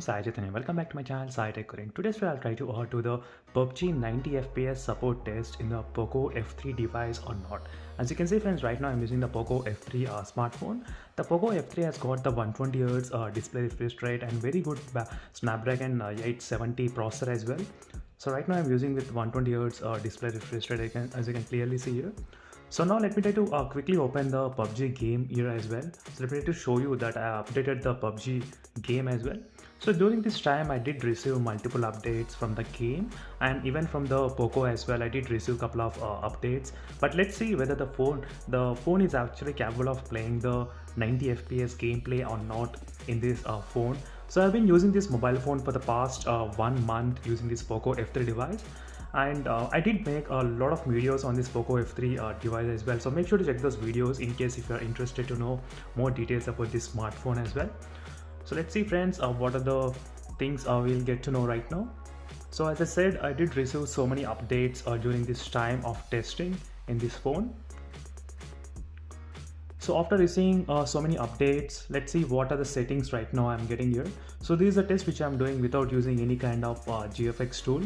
I'm Sai Chaitanya. Welcome back to my channel Sai Tech Korean. Today's video I'll try to do the PUBG 90 FPS support test in the POCO F3 device or not. As you can see friends, right now I'm using the POCO F3 smartphone. The POCO F3 has got the 120Hz display refresh rate and very good Snapdragon 870 processor as well. So right now I'm using with 120Hz display refresh rate as you can clearly see here. So now let me try to quickly open the PUBG game here as well. So let me try to show you that I updated the PUBG game as well. So during this time I did receive multiple updates from the game and even from the POCO as well. I did receive a couple of updates, but let's see whether the phone is actually capable of playing the 90 FPS gameplay or not in this phone. So I've been using this mobile phone for the past 1 month using this POCO F3 device. And I did make a lot of videos on this POCO F3 device as well, so make sure to check those videos in case if you are interested to know more details about this smartphone as well. So let's see friends, what are the things we'll get to know right now. So as I said, I did receive so many updates during this time of testing in this phone. So after receiving so many updates, let's see what are the settings right now I'm getting here. So this is a test which I'm doing without using any kind of GFX tool.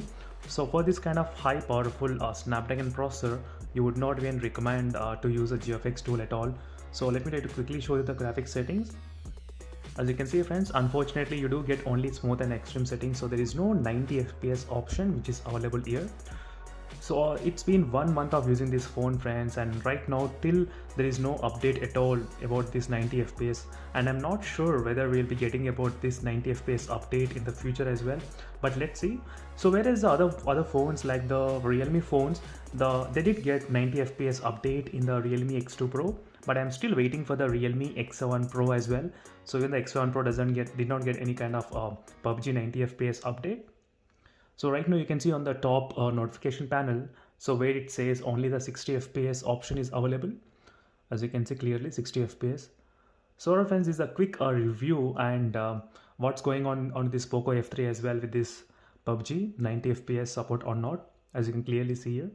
So for this kind of high powerful Snapdragon processor, you would not even recommend to use a GFX tool at all. So let me try to quickly show you the graphics settings. As you can see friends, unfortunately you do get only smooth and extreme settings, so there is no 90 FPS option which is available here. So it's been 1 month of using this phone friends, and right now till there is no update at all about this 90 FPS, and I'm not sure whether we'll be getting about this 90 FPS update in the future as well, but let's see. So whereas the other phones like the Realme phones, they did get 90 FPS update in the Realme X2 Pro, but I'm still waiting for the Realme X7 Pro as well. So even the X7 Pro did not get any kind of PUBG 90 FPS update. So right now you can see on the top notification panel, so where it says only the 60 FPS option is available. As you can see clearly 60 FPS. So friends, this is a quick review and what's going on this POCO F3 as well with this PUBG 90 FPS support or not, as you can clearly see here.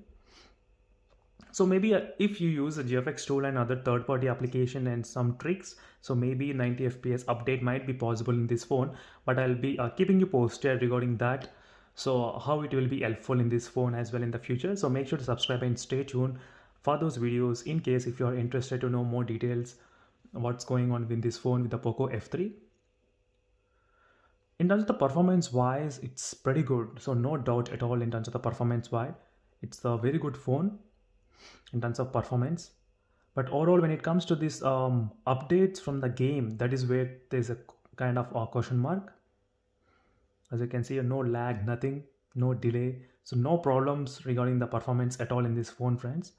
So maybe if you use a GFX tool and other third-party application and some tricks, so maybe 90 FPS update might be possible in this phone, but I'll be keeping you posted regarding that. So how it will be helpful in this phone as well in the future. So make sure to subscribe and stay tuned for those videos in case if you are interested to know more details what's going on with this phone with the POCO F3. In terms of the performance wise, it's pretty good. So no doubt at all in terms of the performance wise. It's a very good phone in terms of performance. But overall when it comes to this updates from the game, that is where there's a kind of a question mark. As you can see, no lag, nothing, no delay, so no problems regarding the performance at all in this phone friends.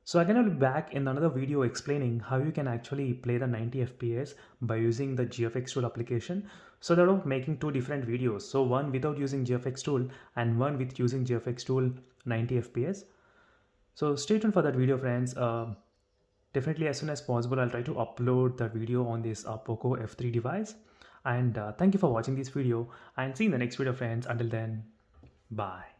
So again, I'll be back in another video explaining how you can actually play the 90 FPS by using the GFX tool application. So that of making two different videos, so one without using GFX tool and one with using GFX tool 90 FPS. So stay tuned for that video friends. Definitely as soon as possible I'll try to upload the video on this POCO F3 device. And thank you for watching this video and see you in the next video friends. Until then, bye.